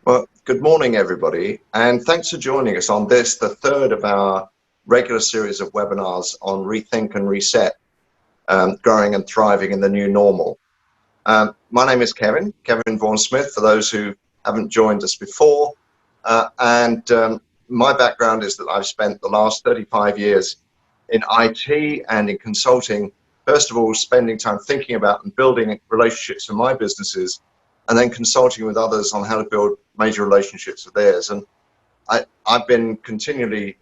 Well, good morning, everybody, and thanks for joining us on this, the third of our regular series of webinars on Rethink and Reset, growing and thriving in the new normal. My name is Kevin Vaughn Smith, for those who haven't joined us before, and my background is that I've spent the last 35 years in IT and in consulting, first of all, spending time thinking about and building relationships for my businesses, and then consulting with others on how to build major relationships with theirs. And I've been continually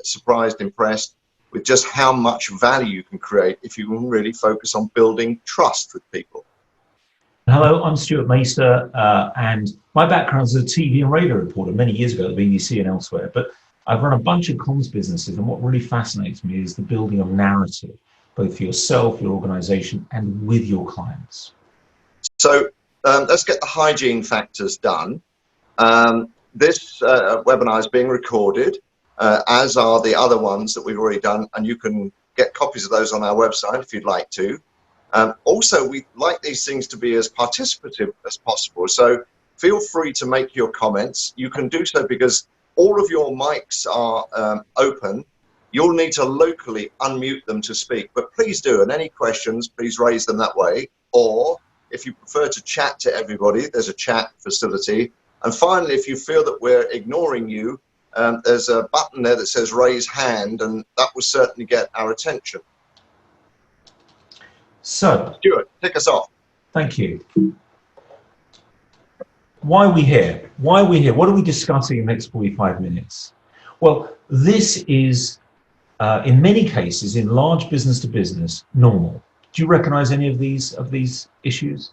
surprised, impressed with just how much value you can create if you can really focus on building trust with people. Hello, I'm Stuart Maister, and my background is a TV and radio reporter many years ago at the BBC and elsewhere, but I've run a bunch of comms businesses, and what really fascinates me is the building of narrative, both for yourself, your organization, and with your clients. So let's get the hygiene factors done. This webinar is being recorded, as are the other ones that we've already done, and you can get copies of those on our website if you'd like to. Also, we like these things to be as participative as possible, so feel free to make your comments. You can do so because all of your mics are open. You'll need to locally unmute them to speak, but please do, and any questions, please raise them that way, or if you prefer to chat to everybody, there's a chat facility. And finally, if you feel that we're ignoring you, there's a button there that says raise hand, and that will certainly get our attention. So, Stuart, kick us off. Thank you. Why are we here? Why are we here? What are we discussing in the next 45 minutes? Well, this is, in many cases, in large business to business, normal. Do you recognize any of these issues?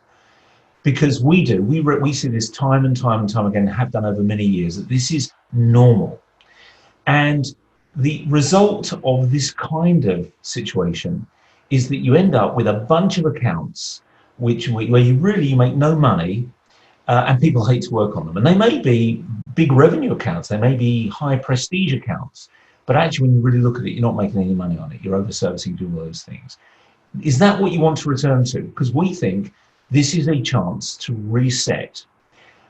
Because we do. We see this time and time and time again, have done over many years, that this is normal. And the result of this kind of situation is that you end up with a bunch of accounts where you make no money, and people hate to work on them. And they may be big revenue accounts, they may be high prestige accounts, but actually when you really look at it, you're not making any money on it. You're over-servicing, doing all those things. Is that what you want to return to? Because we think this is a chance to reset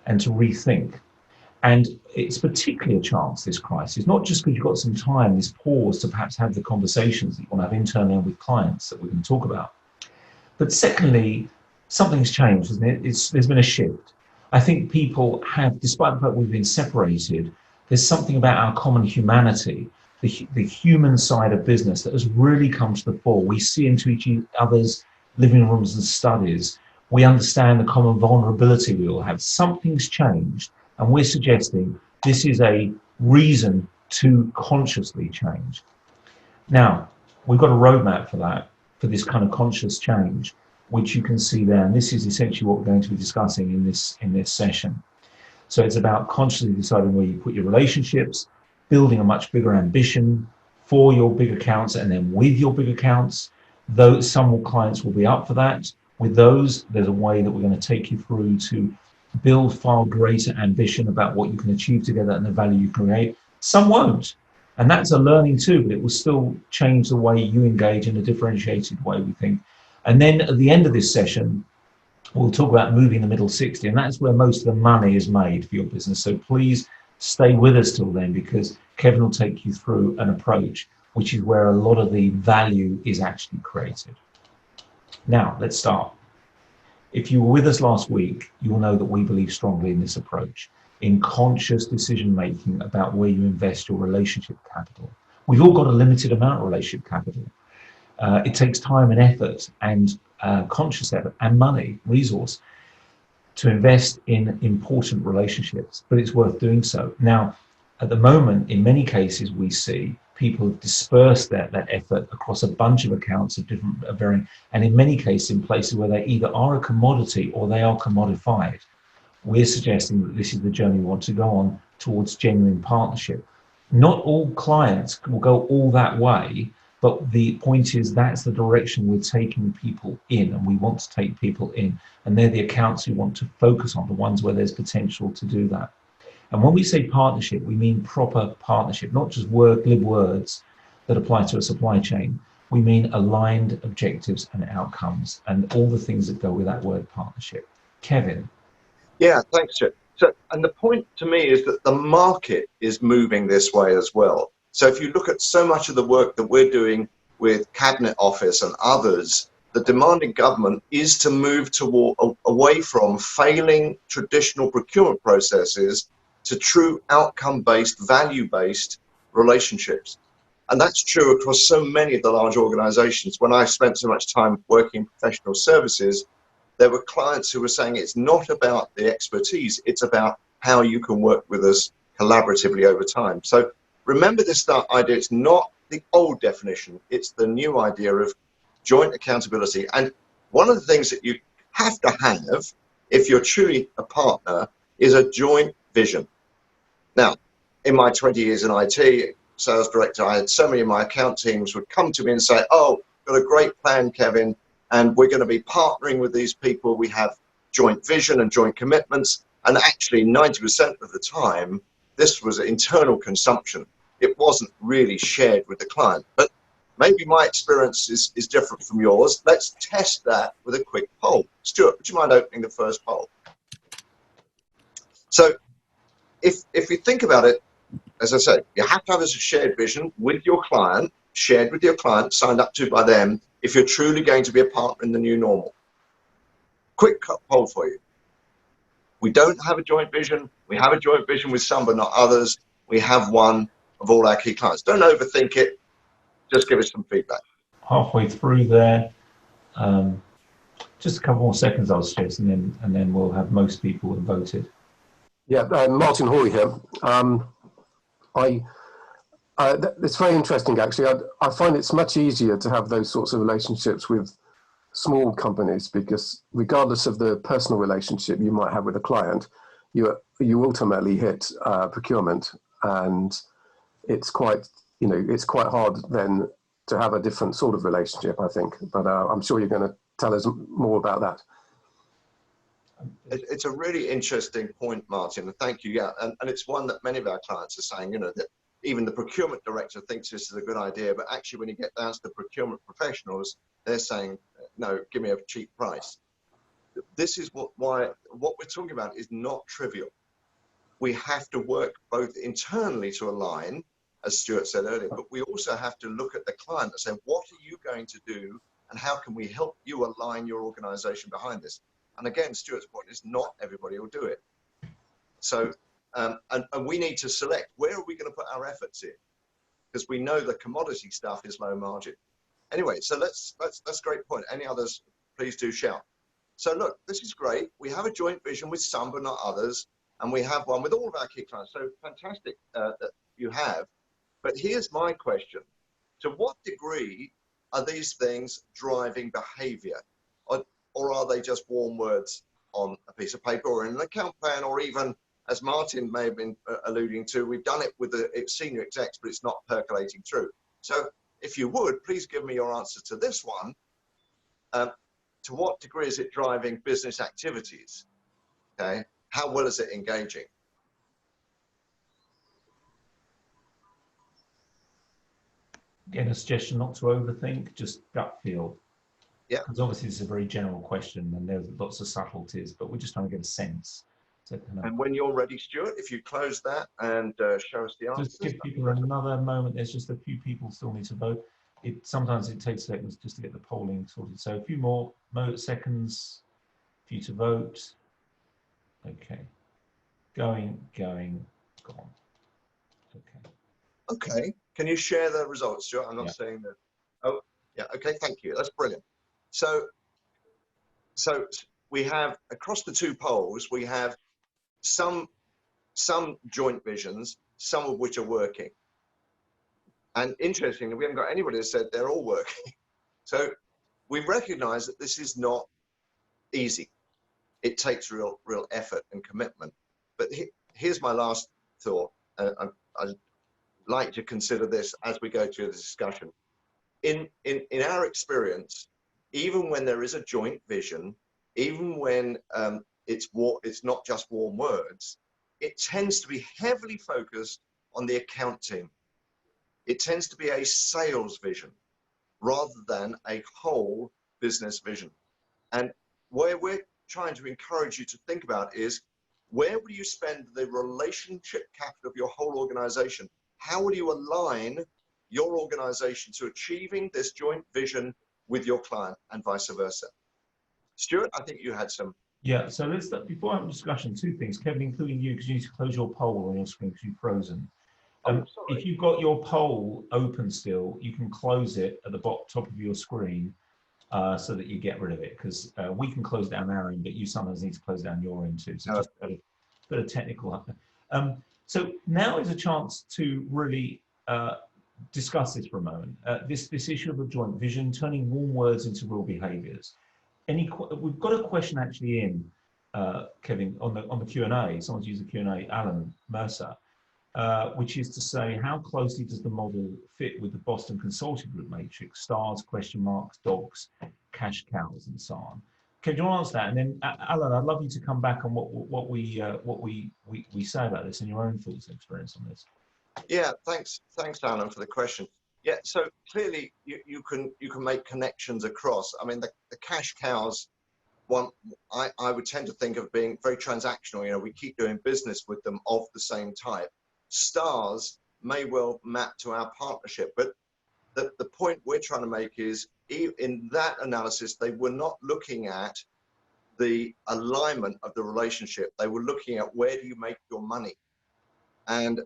and to rethink. And it's particularly a chance, this crisis, not just because you've got some time, this pause to perhaps have the conversations that you want to have internally and with clients that we're going to talk about. But secondly, something's changed, isn't it? There's been a shift. I think people have, despite the fact we've been separated, there's something about our common humanity, the human side of business that has really come to the fore. We see into each other's living rooms and studies. We understand the common vulnerability we all have. Something's changed, and we're suggesting this is a reason to consciously change. Now, we've got a roadmap for that, for this kind of conscious change, which you can see there. And this is essentially what we're going to be discussing in this session. So it's about consciously deciding where you put your relationships, building a much bigger ambition for your big accounts, and then with your big accounts, though some clients will be up for that. With those, there's a way that we're going to take you through to build far greater ambition about what you can achieve together and the value you create. Some won't, and that's a learning too, but it will still change the way you engage in a differentiated way, we think. And then at the end of this session, we'll talk about moving the middle 60, and that's where most of the money is made for your business. So please stay with us till then, because Kevin will take you through an approach which is where a lot of the value is actually created. Now, let's start. If you were with us last week, you will know that we believe strongly in this approach, in conscious decision-making about where you invest your relationship capital. We've all got a limited amount of relationship capital. It takes time and effort and conscious effort and money, resource, to invest in important relationships, but it's worth doing so. Now, at the moment, in many cases, we see people have dispersed that effort across a bunch of accounts of different varying, and in many cases in places where they either are a commodity or they are commodified. We're suggesting that this is the journey we want to go on towards genuine partnership. Not all clients will go all that way, but the point is that's the direction we're taking people in, and we want to take people in, and they're the accounts we want to focus on, the ones where there's potential to do that. And when we say partnership, we mean proper partnership, not just glib words that apply to a supply chain. We mean aligned objectives and outcomes and all the things that go with that word partnership. Kevin. Yeah, thanks, Chip. So, and the point to me is that the market is moving this way as well. So if you look at so much of the work that we're doing with Cabinet Office and others, the demand in government is to move toward, away from failing traditional procurement processes to true outcome-based, value-based relationships. And that's true across so many of the large organizations. When I spent so much time working in professional services, there were clients who were saying it's not about the expertise, it's about how you can work with us collaboratively over time. So remember this idea, it's not the old definition, it's the new idea of joint accountability. And one of the things that you have to have, if you're truly a partner, is a joint vision. Now, in my 20 years in IT, sales director, I had so many of my account teams would come to me and say, oh, got a great plan, Kevin, and we're going to be partnering with these people. We have joint vision and joint commitments. And actually 90% of the time, this was internal consumption. It wasn't really shared with the client. But maybe my experience is different from yours. Let's test that with a quick poll. Stuart, would you mind opening the first poll? So if you think about it, as I said, you have to have a shared vision with your client, shared with your client, signed up to by them, if you're truly going to be a partner in the new normal. Quick poll for you. We don't have a joint vision. We have a joint vision with some, but not others. We have one of all our key clients. Don't overthink it. Just give us some feedback. Halfway through there. Just a couple more seconds, I'll suggest, and then we'll have most people have voted. Yeah, Martin Hoy here. It's very interesting, actually. I find it's much easier to have those sorts of relationships with small companies because regardless of the personal relationship you might have with a client, you ultimately hit procurement, and it's quite hard then to have a different sort of relationship, I think. But I'm sure you're going to tell us more about that. It's a really interesting point, Martin, and thank you. Yeah, and it's one that many of our clients are saying, that even the procurement director thinks this is a good idea, but actually when you get down to the procurement professionals, they're saying, no, give me a cheap price. This is what we're talking about is not trivial. We have to work both internally to align, as Stuart said earlier, but we also have to look at the client and say, what are you going to do and how can we help you align your organization behind this? And again, Stuart's point is not everybody will do it. So, and we need to select where are we going to put our efforts in, because we know the commodity stuff is low margin. Anyway, so that's a great point. Any others, please do shout. So look, this is great. We have a joint vision with some, but not others. And we have one with all of our key clients. So fantastic that you have. But here's my question. To what degree are these things driving behavior? Or are they just warm words on a piece of paper or in an account plan, or even, as Martin may have been alluding to, we've done it with the senior execs, but it's not percolating through. So if you would, please give me your answer to this one. To what degree is it driving business activities? Okay, how well is it engaging? Again, a suggestion not to overthink, just gut feel. Yeah. Because obviously it's a very general question and there's lots of subtleties, but we're just trying to get a sense. So, and when you're ready, Stuart, if you close that and show us the answer. Just give people another moment. There's just a few people still need to vote. Sometimes it takes seconds just to get the polling sorted. So a few more seconds for you to vote. Okay. Going, gone. Okay. Okay. Can you share the results, Stuart? I'm not saying that. Oh, yeah. Okay. Thank you. That's brilliant. So we have across the two polls, we have some joint visions, some of which are working. And interestingly, we haven't got anybody that said they're all working. So we recognize that this is not easy. It takes real effort and commitment. But here's my last thought. I'd like to consider this as we go through the discussion. In our experience, even when there is a joint vision, even when it's not just warm words, it tends to be heavily focused on the account team. It tends to be a sales vision rather than a whole business vision. And where we're trying to encourage you to think about is, where will you spend the relationship capital of your whole organization? How will you align your organization to achieving this joint vision with your client and vice versa? Stuart, I think you had some. Yeah, so before I have a discussion, two things. Kevin, including you, because you need to close your poll on your screen because you've frozen. If you've got your poll open still, you can close it at the top of your screen so that you get rid of it, because we can close down our end, but you sometimes need to close down your end too. So just a bit of technical. So now is a chance to really discuss this for a moment. This issue of a joint vision, turning warm words into real behaviours. We've got a question actually in, Kevin, on the Q&A. Someone's used the Q&A, Alan Mercer, which is to say, how closely does the model fit with the Boston Consulting Group matrix? Stars, question marks, dogs, cash cows, and so on. Can you answer that? And then, Alan, I'd love you to come back on what we say about this and your own thoughts and experience on this. Yeah, thanks, Alan, for the question. Yeah, so clearly you can make connections across. I mean, the cash cows one, I would tend to think of being very transactional. You know, we keep doing business with them of the same type. Stars may well map to our partnership, but the point we're trying to make is in that analysis, they were not looking at the alignment of the relationship. They were looking at where do you make your money. And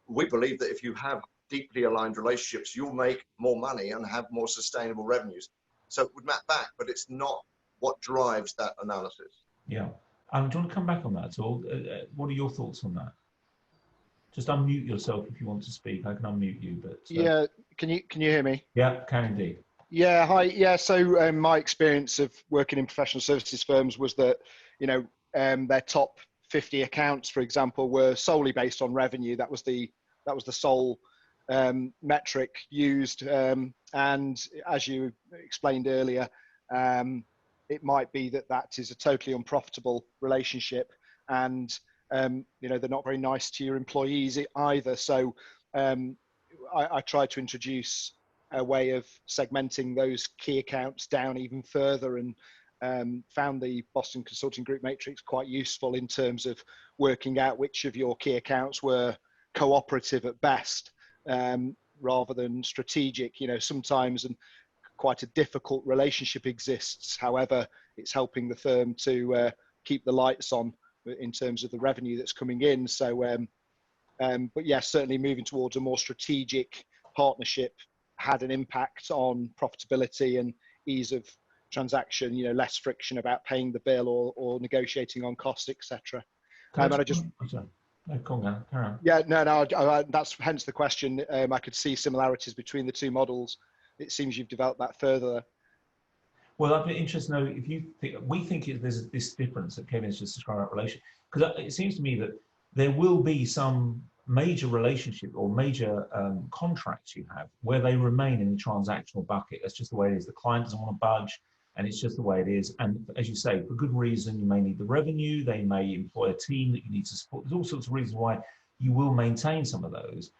we believe that if you have deeply aligned relationships, you'll make more money and have more sustainable revenues. So it would map back, but it's not what drives that analysis. Yeah. Do you want to come back on that at all? What are your thoughts on that? Just unmute yourself if you want to speak. I can unmute you, but yeah, can you hear me? Yeah, can indeed. Yeah, hi. Yeah, so my experience of working in professional services firms was that, you know, their top 50 accounts, for example, were solely based on revenue. That was the sole metric used. And as you explained earlier, it might be that is a totally unprofitable relationship, and you know, they're not very nice to your employees either. So I tried to introduce a way of segmenting those key accounts down even further, and found the Boston Consulting Group matrix quite useful in terms of working out which of your key accounts were cooperative at best, rather than strategic. You know, sometimes and quite a difficult relationship exists. However, it's helping the firm to keep the lights on in terms of the revenue that's coming in. So, but yes, certainly moving towards a more strategic partnership had an impact on profitability and ease of transaction. You know, less friction about paying the bill or negotiating on costs, etc. And I just. No, carry on. Yeah, no, that's hence the question. I could see similarities between the two models. It seems you've developed that further. Well, I'd be interested to know if you think, we think there's this difference that Kevin's just described about relation, because it seems to me that there will be some major relationship or major contracts you have where they remain in the transactional bucket. That's just the way it is. The client doesn't want to budge, and it's just the way it is. And as you say, for good reason, you may need the revenue, they may employ a team that you need to support. There's all sorts of reasons why you will maintain some of those.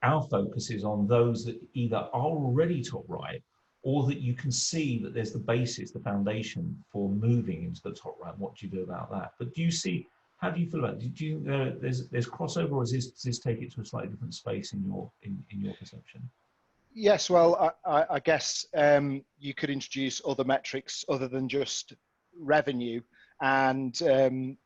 Our focus is on those that either are already top right, or that you can see that there's the basis, the foundation for moving into the top right. What do you do about that? But do you see, how do you feel about it? Do you there's crossover, or does this take it to a slightly different space in your perception? Yes, well, I guess you could introduce other metrics other than just revenue, and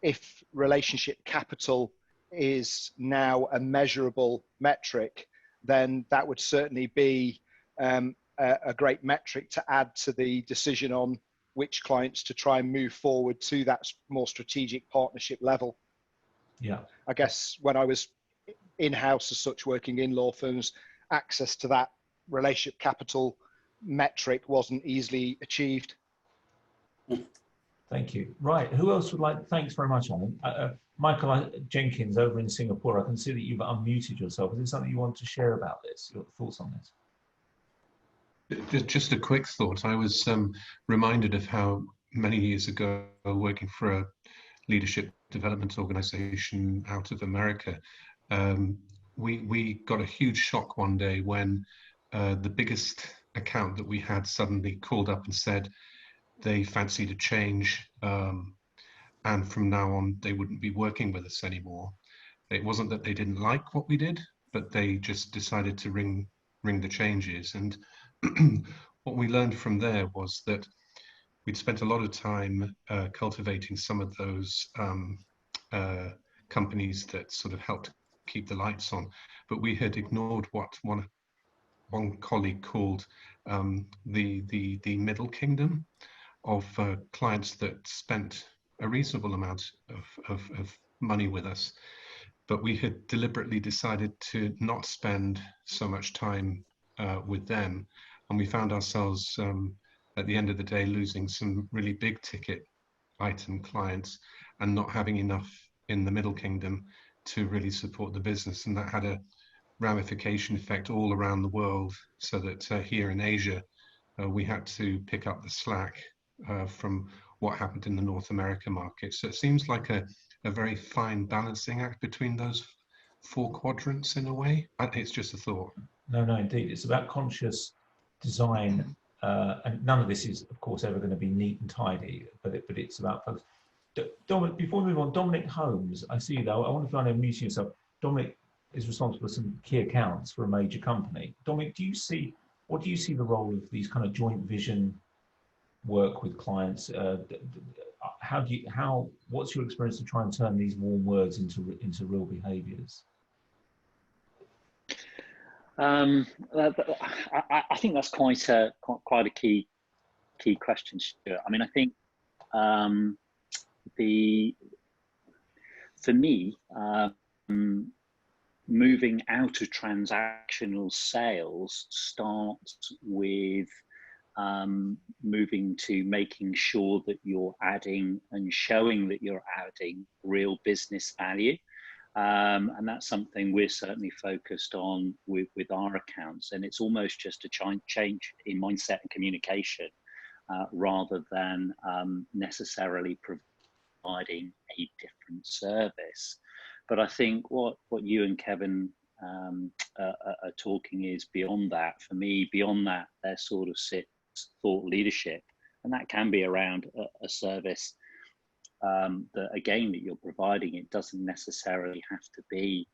if relationship capital is now a measurable metric, then that would certainly be a great metric to add to the decision on which clients to try and move forward to that more strategic partnership level. Yeah, I guess when I was in-house as such, working in law firms, access to that relationship capital metric wasn't easily achieved. Thank you. Right, who else would like, thanks very much, Alan. Michael Jenkins over in Singapore, I can see that you've unmuted yourself. Is there something you want to share about this, your thoughts on this? Just a quick thought. I was reminded of how many years ago, working for a leadership development organization out of America, we got a huge shock one day when the biggest account that we had suddenly called up and said they fancied a change, and from now on they wouldn't be working with us anymore. It wasn't that they didn't like what we did, but they just decided to ring the changes. And what we learned from there was that we'd spent a lot of time cultivating some of those companies that sort of helped keep the lights on, but we had ignored what one colleague called the middle kingdom of clients that spent a reasonable amount of money with us, but we had deliberately decided to not spend so much time with them, and we found ourselves at the end of the day losing some really big ticket item clients and not having enough in the middle kingdom to really support the business. And that had a ramification effect all around the world, so that here in Asia we had to pick up the slack from what happened in the North America market. So it seems like a very fine balancing act between those four quadrants in a way. It's just a thought. No, no, indeed. It's about conscious design, and none of this is, of course, ever going to be neat and tidy, but it's about focus. Dominic, before we move on, Dominic Holmes, I see you though. I wonder if you want to introduce yourself. Dominic is responsible for some key accounts for a major company. Dominic, what do you see the role of these kind of joint vision work with clients? What's your experience to try and turn these warm words into real behaviours? I think that's quite a key question, Stuart. I mean, I think for me, moving out of transactional sales starts with moving to making sure that you're adding and showing that you're adding real business value. And that's something we're certainly focused on with our accounts. And it's almost just a change in mindset and communication rather than necessarily providing a different service. But I think what you and Kevin are talking is beyond that. For me, beyond that, there sort of sits thought leadership. And that can be around a service that, again, that you're providing. It doesn't necessarily have to be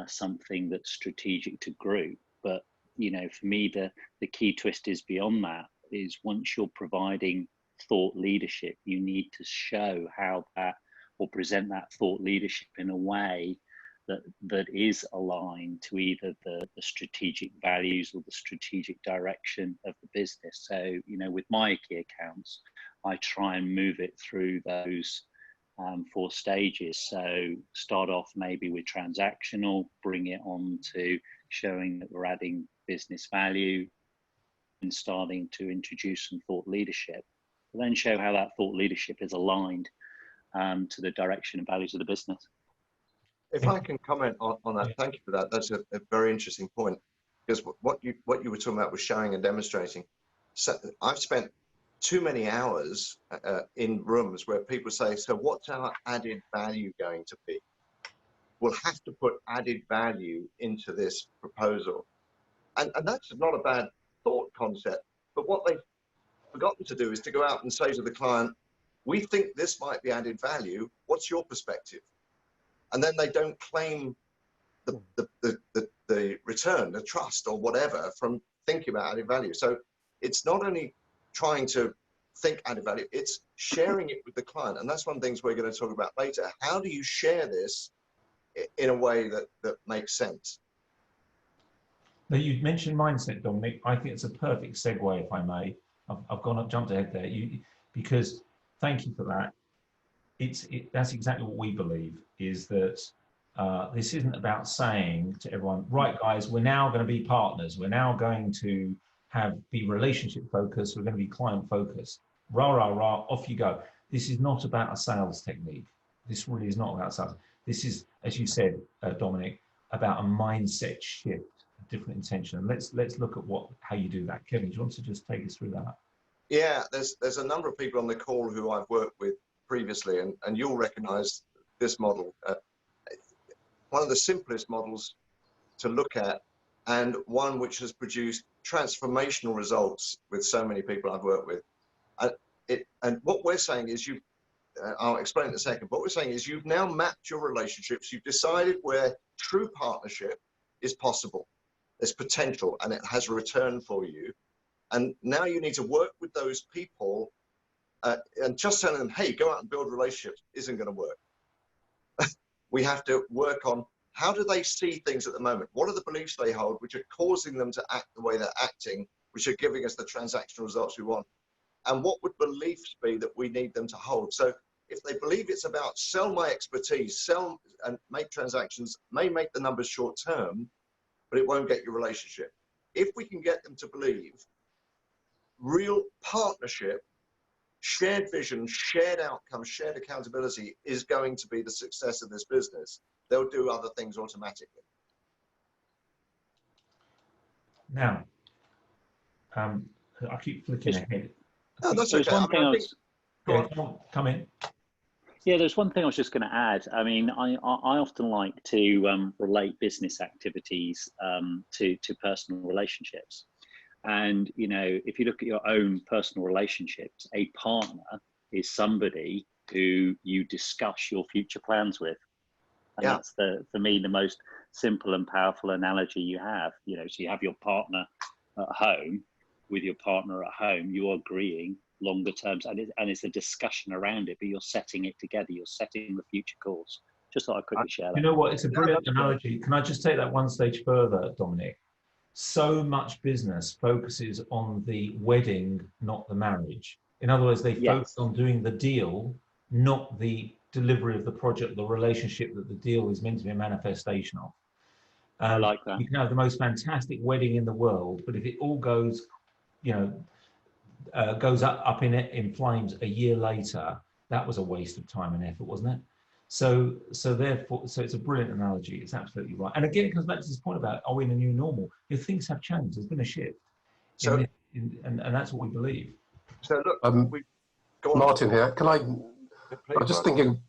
something that's strategic to group. But, you know, for me, the key twist is beyond that, is once you're providing thought leadership, you need to show how that, or present that thought leadership in a way that is aligned to either the strategic values or the strategic direction of the business. So, you know, with my key accounts, I try and move it through those 4 stages. So start off maybe with transactional, bring it on to showing that we're adding business value and starting to introduce some thought leadership. But then show how that thought leadership is aligned to the direction and values of the business. If I can comment on that, thank you for that. That's a very interesting point, because what you were talking about was showing and demonstrating. So I've spent too many hours in rooms where people say, so what's our added value going to be? We'll have to put added value into this proposal. And that's not a bad thought concept, but what they've forgotten to do is to go out and say to the client, we think this might be added value, what's your perspective? And then they don't claim the return, the trust or whatever from thinking about added value. So it's not only trying to think added value, it's sharing it with the client. And that's one of the things we're going to talk about later. How do you share this in a way that makes sense? Now, you mentioned mindset, Dominic. I think it's a perfect segue, if I may. I've jumped ahead there, because thank you for that. That's exactly what we believe, is that this isn't about saying to everyone, right, guys, we're now going to be partners. We're now going to be relationship focused. We're going to be client focused. Rah, rah, rah, off you go. This is not about a sales technique. This really is not about sales. This is, as you said, Dominic, about a mindset shift, a different intention. And let's look at how you do that. Kevin, do you want to just take us through that? Yeah, there's a number of people on the call who I've worked with previously, and you'll recognize this model. One of the simplest models to look at, and one which has produced transformational results with so many people I've worked with. And what we're saying is I'll explain in a second. What we're saying is you've now mapped your relationships. You've decided where true partnership is possible. There's potential and it has a return for you. And now you need to work with those people and just telling them, hey, go out and build relationships isn't going to work. We have to work on how do they see things at the moment? What are the beliefs they hold which are causing them to act the way they're acting, which are giving us the transactional results we want? And what would beliefs be that we need them to hold? So if they believe it's about sell my expertise, sell and make transactions, may make the numbers short term, but it won't get your relationship. If we can get them to believe real partnership, shared vision, shared outcome, shared accountability is going to be the success of this business, they'll do other things automatically. Now, I keep flicking ahead. No, that's There's okay. one thing I was, Come in. yeah, there's one thing I was just going to add. I mean, I often like to relate business activities to personal relationships. And, you know, if you look at your own personal relationships, a partner is somebody who you discuss your future plans with. And that's, for me, the most simple and powerful analogy you have. You know, so you have your partner at home. With your partner at home, you're agreeing longer terms, and it's a discussion around it, but you're setting it together. You're setting the future course. Just thought I'd quickly share that. You know what? It's a brilliant analogy. Can I just take that one stage further, Dominic? So much business focuses on the wedding, not the marriage. In other words, they focus on doing the deal, not the delivery of the project, the relationship that the deal is meant to be a manifestation of. I like that. You can have the most fantastic wedding in the world, but if it all goes, you know, goes up in flames a year later, that was a waste of time and effort, wasn't it? So therefore, it's a brilliant analogy. It's absolutely right. And again, it comes back to this point about, are we in a new normal? Things have changed. There's been a shift. So, and that's what we believe. So look, go on. Martin here. Can I? I'm just thinking.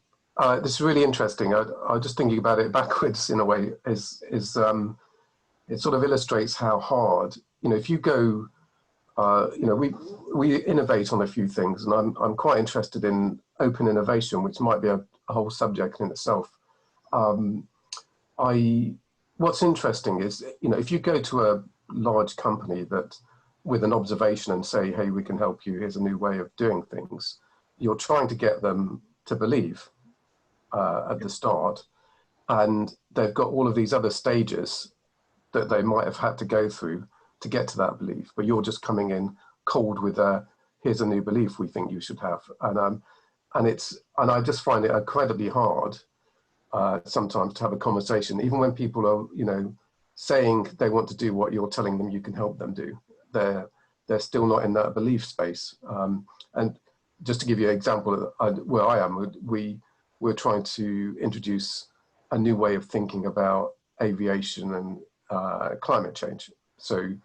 This is really interesting. I'm just thinking about it backwards in a way. It sort of illustrates how hard, you know, if you go. You know, we innovate on a few things, and I'm quite interested in open innovation, which might be a whole subject in itself. What's interesting is, you know, if you go to a large company that with an observation and say, hey, we can help you, here's a new way of doing things, you're trying to get them to believe at the start, and they've got all of these other stages that they might have had to go through to get to that belief, but you're just coming in cold with here's a new belief we think you should have, and I just find it incredibly hard sometimes to have a conversation, even when people are, you know, saying they want to do what you're telling them you can help them do. They're still not in that belief space. And just to give you an example, where I am, we're trying to introduce a new way of thinking about aviation and climate change. So, you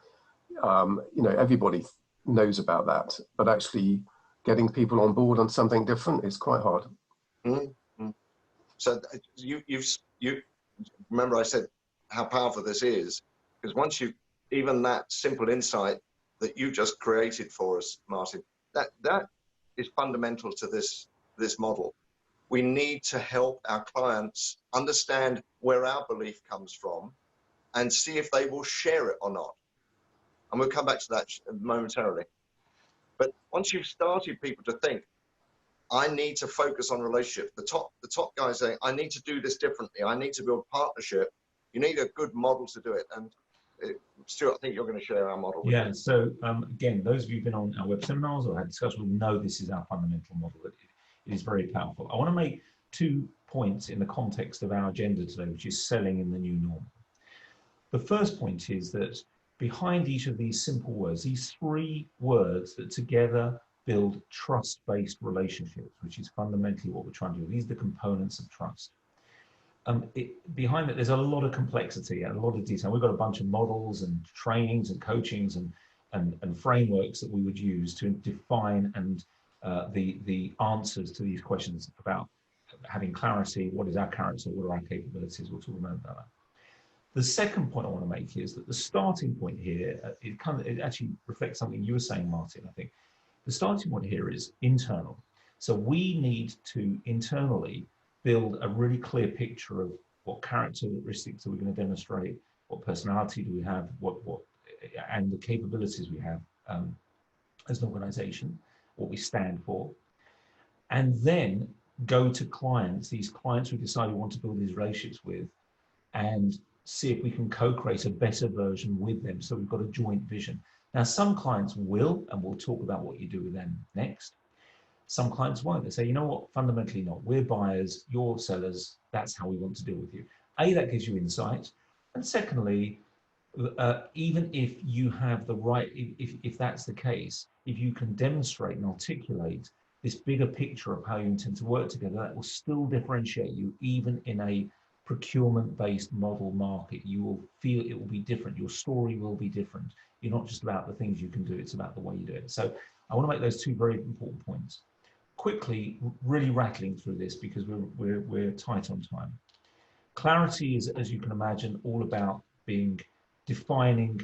know, everybody knows about that, but actually getting people on board on something different is quite hard. Mm-hmm. So you remember I said how powerful this is, because once you, even that simple insight that you just created for us, Martin, that is fundamental to this model. We need to help our clients understand where our belief comes from and see if they will share it or not. And we'll come back to that momentarily. But once you've started people to think, I need to focus on relationships, the top guys saying, I need to do this differently, I need to build partnership, you need a good model to do it. And Stuart, I think you're going to share our model. Yeah, so again, those of you who've been on our web seminars or had discussions will know this is our fundamental model. It is very powerful. I want to make 2 points in the context of our agenda today, which is selling in the new normal. The first point is that behind each of these simple words, these 3 words that together build trust-based relationships, which is fundamentally what we're trying to do. These are the components of trust. Behind it, there's a lot of complexity and a lot of detail. We've got a bunch of models and trainings and coachings and frameworks that we would use to define and the answers to these questions about having clarity. What is our character? What are our capabilities? We'll talk about that. The second point I want to make is that the starting point here, it actually reflects something you were saying, Martin, I think. The starting point here is internal. So we need to internally build a really clear picture of what characteristics are we going to demonstrate, what personality do we have, and the capabilities we have as an organization, what we stand for, and then go to clients, these clients we decide we want to build these relationships with, and see if we can co-create a better version with them. So we've got a joint vision. Now, some clients will, and we'll talk about what you do with them next. Some clients won't. They say, you know what, fundamentally not. We're buyers, you're sellers. That's how we want to deal with you. A, that gives you insight. And secondly, even if you have the right, if that's the case, if you can demonstrate and articulate this bigger picture of how you intend to work together, that will still differentiate you even in a procurement-based model market. You will feel it will be different. Your story will be different. You're not just about the things you can do, it's about the way you do it. So I want to make those two very important points. Quickly, really rattling through this because we're tight on time. Clarity is, as you can imagine, all about defining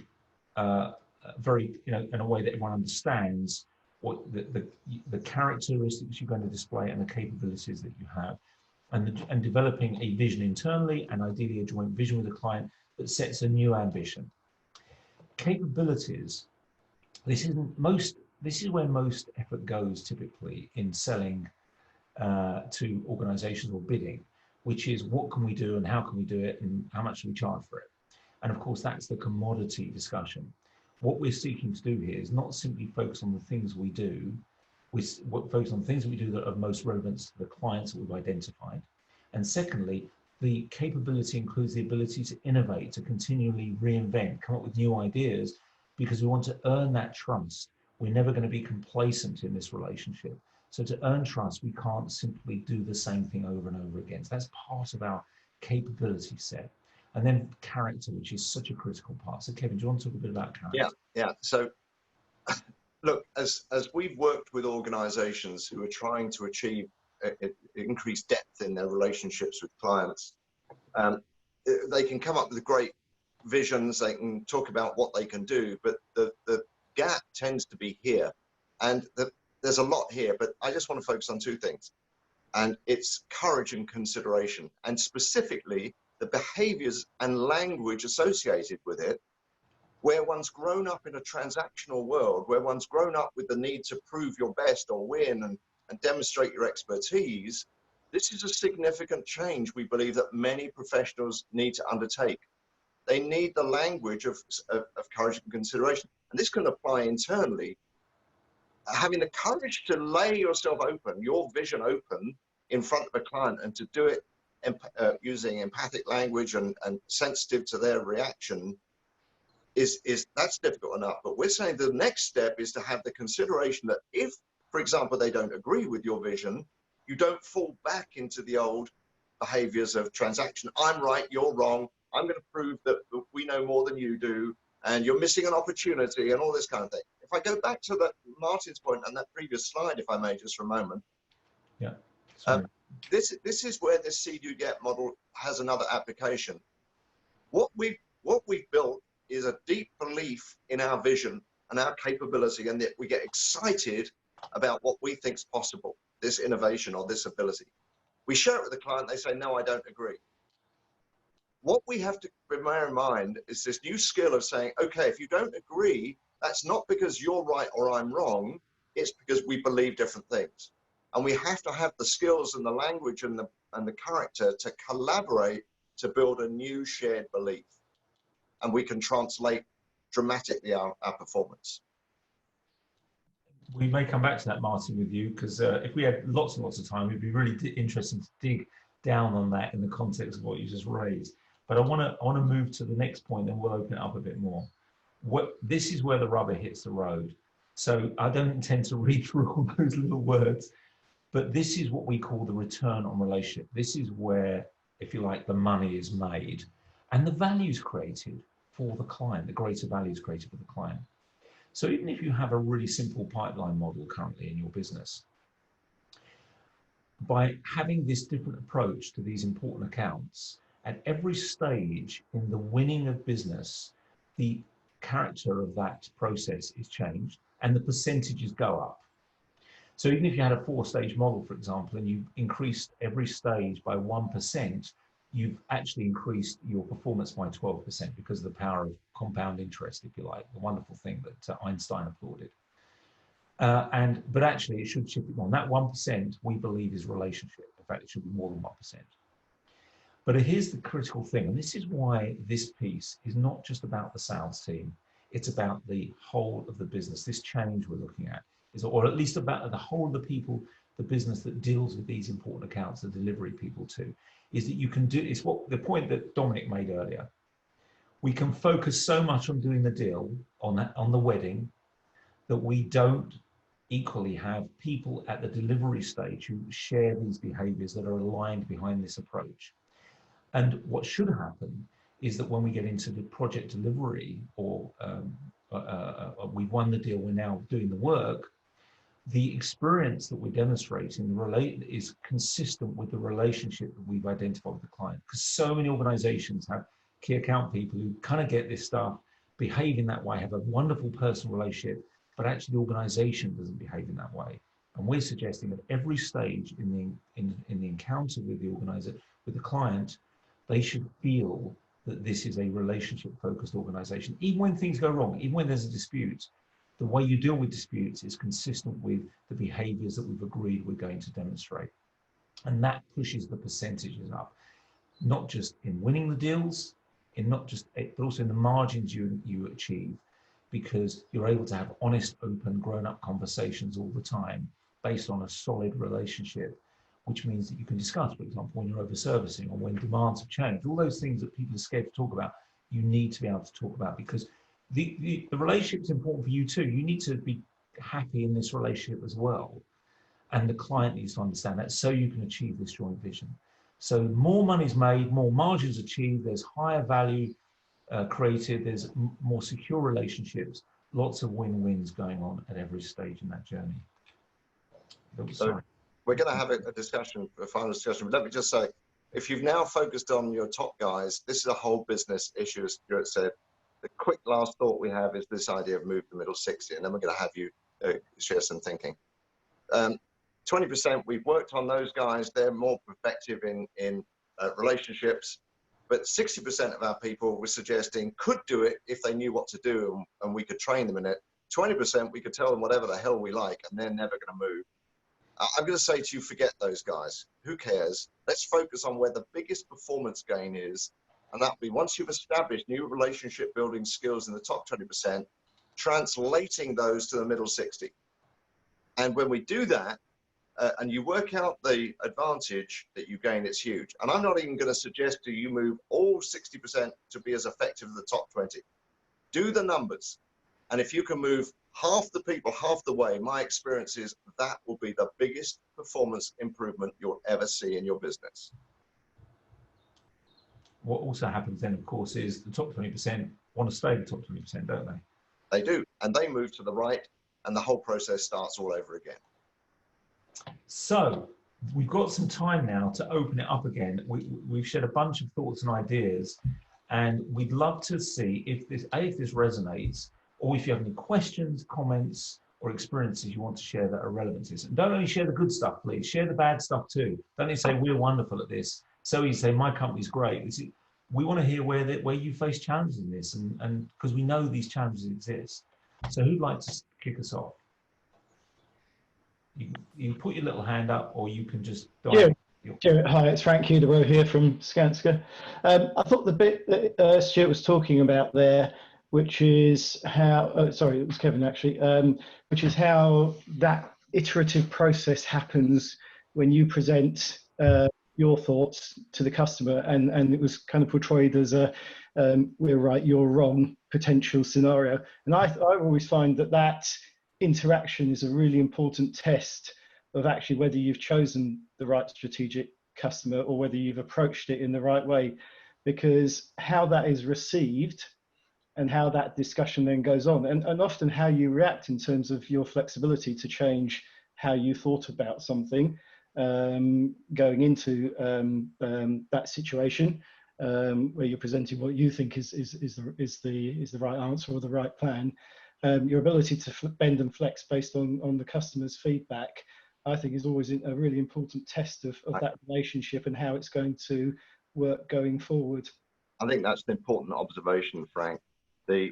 very, in a way that everyone understands what the characteristics you're going to display and the capabilities that you have, and developing a vision internally and ideally a joint vision with the client that sets a new ambition. Capabilities. This is where most effort goes typically in selling to organizations or bidding, which is what can we do and how can we do it and how much do we charge for it? And of course, that's the commodity discussion. What we're seeking to do here is not simply focus on the things we do, we focus on things that we do that are most relevant to the clients that we've identified. And secondly, the capability includes the ability to innovate, to continually reinvent, come up with new ideas, because we want to earn that trust. We're never going to be complacent in this relationship. So to earn trust, we can't simply do the same thing over and over again. So that's part of our capability set. And then character, which is such a critical part. So Kevin, do you want to talk a bit about character? Yeah. So look, as we've worked with organizations who are trying to achieve increased depth in their relationships with clients, they can come up with great visions, they can talk about what they can do, but the gap tends to be here. And there's a lot here, but I just want to focus on two things. And it's courage and consideration, and specifically the behaviors and language associated with it, where one's grown up in a transactional world, where one's grown up with the need to prove your best or win and demonstrate your expertise. This is a significant change we believe that many professionals need to undertake. They need the language of courage and consideration. And this can apply internally. Having the courage to lay yourself open, your vision open in front of a client, and to do it using empathic language and sensitive to their reaction that's difficult enough. But we're saying the next step is to have the consideration that if, for example, they don't agree with your vision, you don't fall back into the old behaviors of transaction. I'm right, you're wrong. I'm going to prove that we know more than you do, and you're missing an opportunity, and all this kind of thing. If I go back to Martin's point and that previous slide, if I may, just for a moment. Yeah. This is where this see do get model has another application. What we've built is a deep belief in our vision and our capability, and that we get excited about what we think is possible, this innovation or this ability. We share it with the client, they say, no, I don't agree. What we have to bear in mind is this new skill of saying, okay, if you don't agree, that's not because you're right or I'm wrong, it's because we believe different things. And we have to have the skills and the language and the character to collaborate to build a new shared belief. And we can translate dramatically our performance. We may come back to that, Martin, with you, because if we had lots and lots of time, it'd be really interesting to dig down on that in the context of what you just raised. But I want to move to the next point, and we'll open it up a bit more. This is where the rubber hits the road. So I don't intend to read through all those little words, but this is what we call the return on relationship. This is where, if you like, the money is made and the value is created for the client, the greater value is created for the client. So even if you have a really simple pipeline model currently in your business, by having this different approach to these important accounts, at every stage in the winning of business, the character of that process is changed and the percentages go up. So even if you had a 4-stage model, for example, and you increased every stage by 1%, you've actually increased your performance by 12% because of the power of compound interest, if you like, the wonderful thing that Einstein applauded. But actually, it should shift it more. And that 1%, we believe, is relationship. In fact, it should be more than 1%. But here's the critical thing, and this is why this piece is not just about the sales team. It's about the whole of the business. This change we're looking at is, or at least about the whole of the people, the business that deals with these important accounts, the delivery people too, is that you can do, it's what the point that Dominic made earlier. We can focus so much on doing the deal, on the wedding, that we don't equally have people at the delivery stage who share these behaviors that are aligned behind this approach. And what should happen is that when we get into the project delivery, or we've won the deal, we're now doing the work, the experience that we're demonstrating is consistent with the relationship that we've identified with the client. Because so many organizations have key account people who kind of get this stuff, behave in that way, have a wonderful personal relationship, but actually the organization doesn't behave in that way. And we're suggesting that every stage in the encounter with the organizer, with the client, they should feel that this is a relationship-focused organization. Even when things go wrong, even when there's a dispute, the way you deal with disputes is consistent with the behaviors that we've agreed we're going to demonstrate. And that pushes the percentages up, not just in winning the deals, but also in the margins you achieve, because you're able to have honest, open, grown-up conversations all the time based on a solid relationship, which means that you can discuss, for example, when you're over-servicing or when demands have changed. All those things that people are scared to talk about, you need to be able to talk about, because the relationship is important for you too. You need to be happy in this relationship as well. And the client needs to understand that, so you can achieve this joint vision. So more money's made, more margins achieved, there's higher value created, there's more secure relationships, lots of win-wins going on at every stage in that journey. So we're going to have a discussion, a final discussion. But let me just say, if you've now focused on your top guys, this is a whole business issue, as Stuart said. The quick last thought we have is this idea of move to middle 60, and then we're going to have you share some thinking. 20%, we've worked on those guys. They're more effective in relationships, but 60% of our people we're suggesting could do it if they knew what to do, and we could train them in it. 20%, we could tell them whatever the hell we like, and they're never going to move. I'm going to say to you, forget those guys. Who cares? Let's focus on where the biggest performance gain is. And that'll be once you've established new relationship building skills in the top 20%, translating those to the middle 60. And when we do that, and you work out the advantage that you gain, it's huge. And I'm not even going to suggest to you move all 60% to be as effective as the top 20. Do the numbers. And if you can move half the people half the way, my experience is that will be the biggest performance improvement you'll ever see in your business. What also happens then, of course, is the top 20% want to stay the top 20%, don't they? They do. And they move to the right, and the whole process starts all over again. So we've got some time now to open it up again. We've shared a bunch of thoughts and ideas, and we'd love to see if this resonates, or if you have any questions, comments, or experiences you want to share that are relevant to this. And don't only share the good stuff, please. Share the bad stuff too. Don't only say we're wonderful at this. So you say my company's great. We want to hear where you face challenges in this, and because we know these challenges exist. So who'd like to kick us off? You can put your little hand up, or you can just dive. Sure. Hi, it's Frank Huderow here from Skanska. I thought the bit that Stuart was talking about there, which is how, sorry, it was Kevin actually, which is how that iterative process happens when you present your thoughts to the customer, and it was kind of portrayed as a we're right, you're wrong potential scenario. And I always find that interaction is a really important test of actually whether you've chosen the right strategic customer or whether you've approached it in the right way, because how that is received and how that discussion then goes on, and often how you react in terms of your flexibility to change how you thought about something going into that situation where you're presenting what you think is the right answer or the right plan. your ability to bend and flex based on the customer's feedback, I think is always a really important test of that relationship and how it's going to work going forward. I think that's an important observation, Frank. The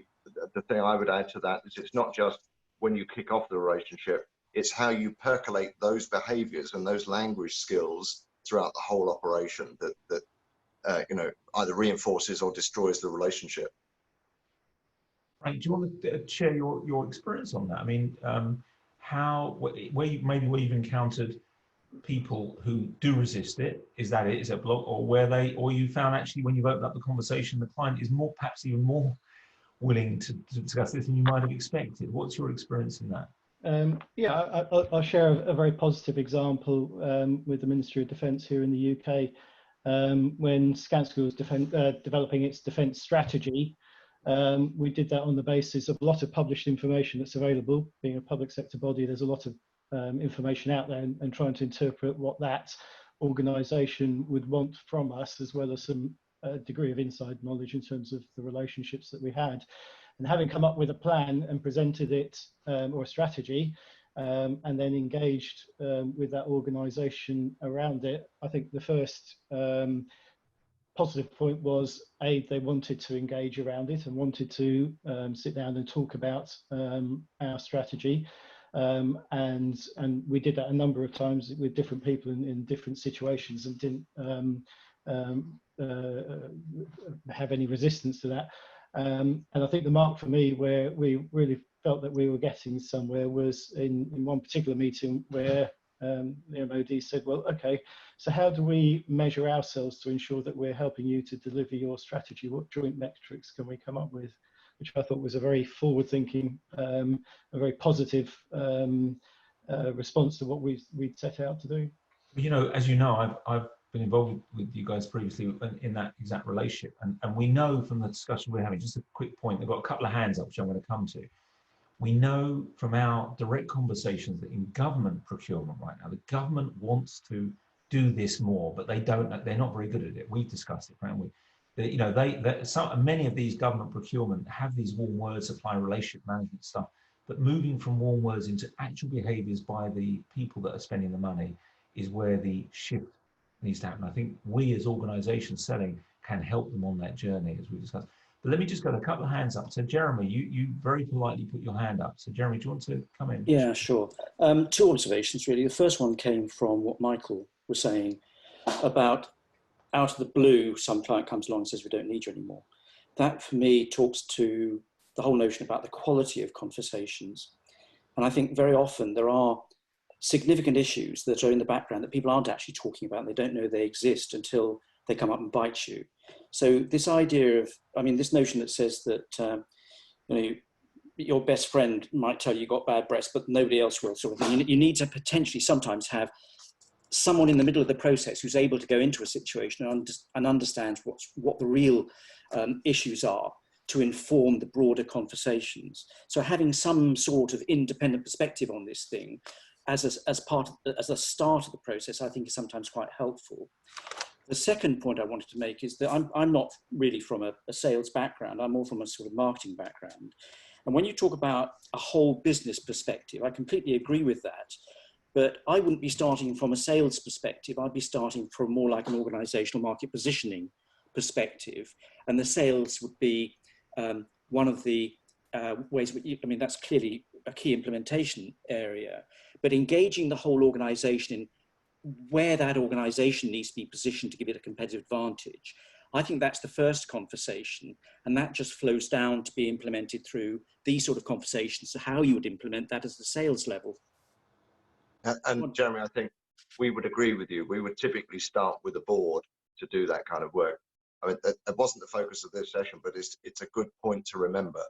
thing I would add to that is it's not just when you kick off the relationship, it's how you percolate those behaviors and those language skills throughout the whole operation that you know, either reinforces or destroys the relationship. Frank, do you want to share your experience on that? I mean, where you've encountered people who do resist it, is it a block, or you found actually when you've opened up the conversation, the client is perhaps even more willing to discuss this than you might have expected? What's your experience in that? Yeah, I'll share a very positive example with the Ministry of Defence here in the UK. When Skanska was developing its defence strategy, we did that on the basis of a lot of published information that's available. Being a public sector body, there's a lot of information out there, and trying to interpret what that organisation would want from us, as well as some degree of inside knowledge in terms of the relationships that we had. And having come up with a plan and presented it, or a strategy, and then engaged with that organisation around it, I think the first positive point was, they wanted to engage around it and wanted to sit down and talk about our strategy. And we did that a number of times with different people in different situations, and didn't have any resistance to that. And I think the mark for me where we really felt that we were getting somewhere was in one particular meeting where the MOD said, well, okay, so how do we measure ourselves to ensure that we're helping you to deliver your strategy? What joint metrics can we come up with? Which I thought was a very forward-thinking, a very positive response to what we'd set out to do. You know, as you know, I've been involved with you guys previously in that exact relationship, and we know from the discussion we're having, just a quick point, they've got a couple of hands up which I'm going to come to. We know from our direct conversations that in government procurement right now, the government wants to do this more, but they're not very good at it. We've discussed it, haven't we? You know, many of these government procurement have these warm words, supply relationship management stuff, but moving from warm words into actual behaviors by the people that are spending the money is where the shift needs to happen. I think we as organizations selling can help them on that journey, as we discussed. But let me just get a couple of hands up. So Jeremy, you very politely put your hand up. So Jeremy, do you want to come in? Yeah, sure. Two observations really. The first one came from what Michael was saying about, out of the blue, some client comes along and says, we don't need you anymore. That for me talks to the whole notion about the quality of conversations. And I think very often there are significant issues that are in the background that people aren't actually talking about. They don't know they exist until they come up and bite you. So this idea of, I mean, this notion that says that, you know, your best friend might tell you you've got bad breasts, but nobody else will, sort of thing. You need to potentially sometimes have someone in the middle of the process who's able to go into a situation and understands what the real issues are, to inform the broader conversations. So having some sort of independent perspective on this thing as a start of the process, I think is sometimes quite helpful. The second point I wanted to make is that I'm not really from a sales background. I'm more from a sort of marketing background. And when you talk about a whole business perspective, I completely agree with that. But I wouldn't be starting from a sales perspective. I'd be starting from more like an organizational market positioning perspective. And the sales would be one of the ways, I mean, that's clearly a key implementation area, but engaging the whole organization in where that organization needs to be positioned to give it a competitive advantage. I think that's the first conversation, and that just flows down to be implemented through these sort of conversations. So how you would implement that at the sales level. And Jeremy, I think we would agree with you. We would typically start with the board to do that kind of work. I mean, that wasn't the focus of this session, but it's a good point to remember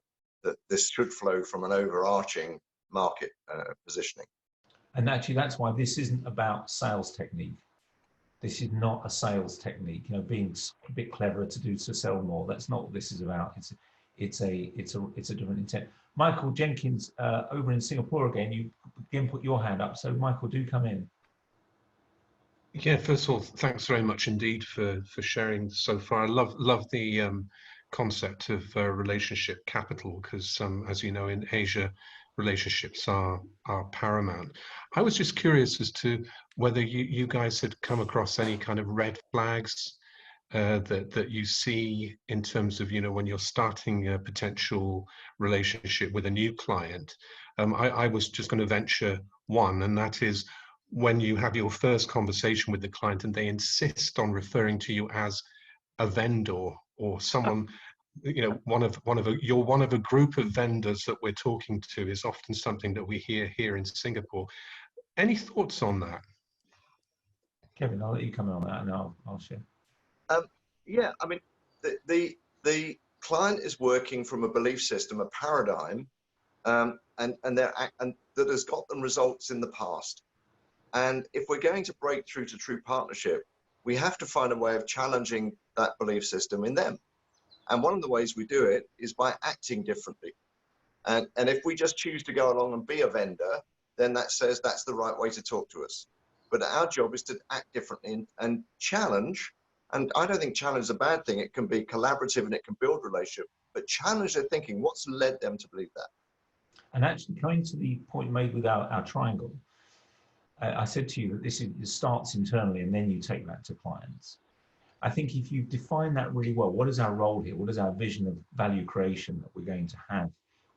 that this should flow from an overarching market positioning. And actually, that's why this isn't about sales technique. This is not a sales technique. You know, being a bit cleverer to sell more. That's not what this is about. It's a different intent. Michael Jenkins, over in Singapore again. You again put your hand up. So Michael, do come in. Yeah, first of all, thanks very much indeed for sharing so far. I love the concept of relationship capital, because as you know, in Asia, relationships are paramount. I was just curious as to whether you guys had come across any kind of red flags that you see in terms of, you know, when you're starting a potential relationship with a new client. I was just going to venture one, and that is when you have your first conversation with the client and they insist on referring to you as a vendor or someone, you know, you're one of a group of vendors that we're talking to, is often something that we hear here in Singapore. Any thoughts on that? Kevin, I'll let you come in on that, and I'll share. Yeah, I mean, the client is working from a belief system, a paradigm, and that has got them results in the past. And if we're going to break through to true partnership, we have to find a way of challenging that belief system in them. And one of the ways we do it is by acting differently. And if we just choose to go along and be a vendor, then that says that's the right way to talk to us. But our job is to act differently and challenge. And I don't think challenge is a bad thing. It can be collaborative and it can build relationship, but challenge their thinking. What's led them to believe that? And actually, coming to the point made with our triangle, I said to you that this starts internally and then you take that to clients. I think if you define that really well, what is our role here? What is our vision of value creation that we're going to have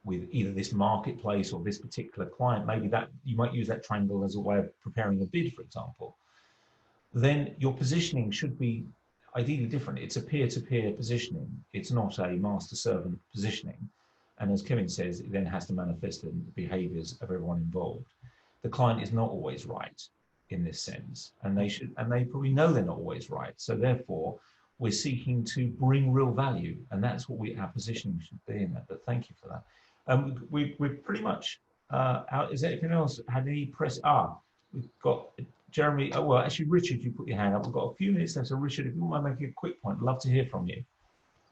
with either this marketplace or this particular client? Maybe that you might use that triangle as a way of preparing a bid, for example. Then your positioning should be ideally different. It's a peer-to-peer positioning. It's not a master-servant positioning. And as Kevin says, it then has to manifest in the behaviors of everyone involved. The client is not always right in this sense, and they probably know they're not always right. So therefore, we're seeking to bring real value, and that's what our positioning should be in that. But thank you for that. We're pretty much out. Is there anything else? Had any press? We've got Jeremy. Oh, well, actually, Richard, you put your hand up. We've got a few minutes left. So, Richard, if you want to make a quick point, I'd love to hear from you.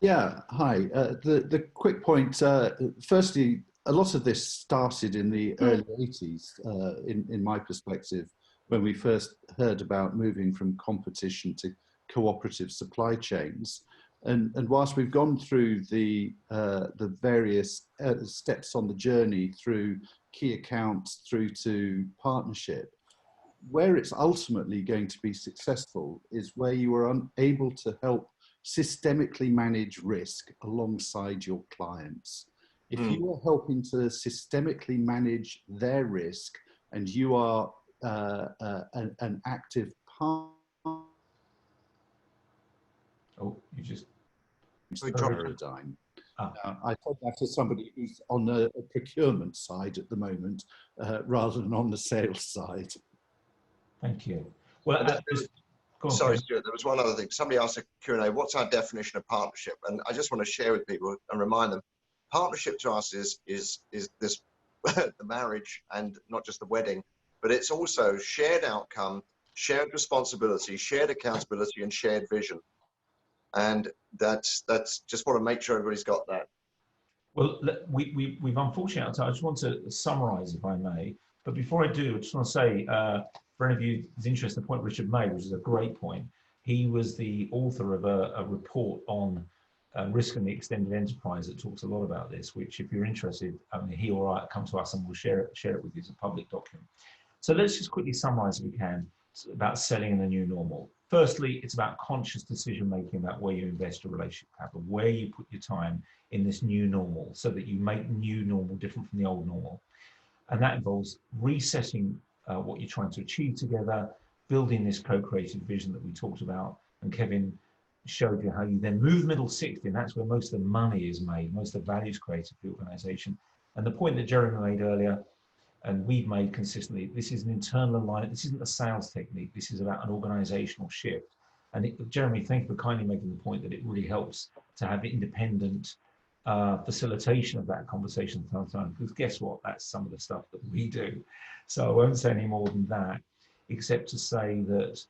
Yeah, hi. The quick point, firstly, a lot of this started in the early 80s, in my perspective, when we first heard about moving from competition to cooperative supply chains. And whilst we've gone through the various steps on the journey through key accounts through to partnership, where it's ultimately going to be successful is where you are able to help systemically manage risk alongside your clients. If you are helping to systemically manage their risk and you are an active part. Oh, you just paradigm. I told that to somebody who's on the procurement side at the moment, rather than on the sales side. Thank you. Well, sorry, Stuart, there was one other thing. Somebody asked a Q&A, what's our definition of partnership? And I just want to share with people and remind them, partnership to us is this the marriage and not just the wedding, but it's also shared outcome, shared responsibility, shared accountability, and shared vision. And that's just want to make sure everybody's got that. Well, we've unfortunately, I just want to summarize, if I may. But before I do, I just want to say, for any of you who's interested in the point Richard made, which is a great point, he was the author of a report on risk in the extended enterprise that talks a lot about this, which if you're interested, he or I come to us and we'll share it with you as a public document. So let's just quickly summarize if we can about selling in the new normal. Firstly, it's about conscious decision making about where you invest your relationship capital, where you put your time in this new normal so that you make new normal different from the old normal. And that involves resetting what you're trying to achieve together, building this co-created vision that we talked about. And Kevin showed you how you then move middle 60, and that's where most of the money is made, most of the value is created for the organization. And the point that Jeremy made earlier, and we've made consistently, this is an internal alignment. This isn't a sales technique. This is about an organizational shift. And Jeremy, thank you for kindly making the point that it really helps to have independent facilitation of that conversation sometimes, because guess what? That's some of the stuff that we do. So I won't say any more than that, except to say that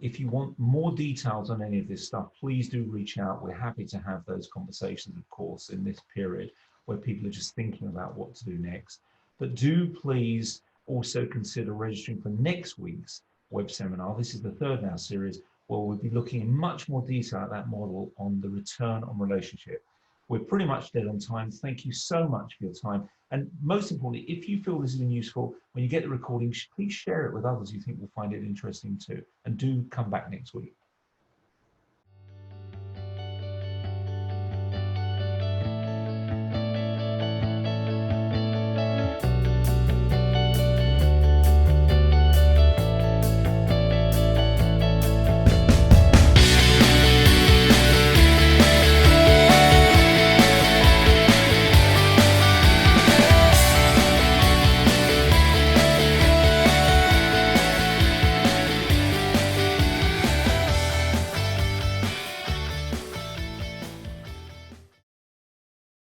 if you want more details on any of this stuff, please do reach out. We're happy to have those conversations, of course, in this period where people are just thinking about what to do next. But do please also consider registering for next week's web seminar. This is the third in our series, where we'll be looking in much more detail at that model on the return on relationship. We're pretty much dead on time. Thank you so much for your time. And most importantly, if you feel this has been useful, when you get the recording, please share it with others you think will find it interesting too. And do come back next week.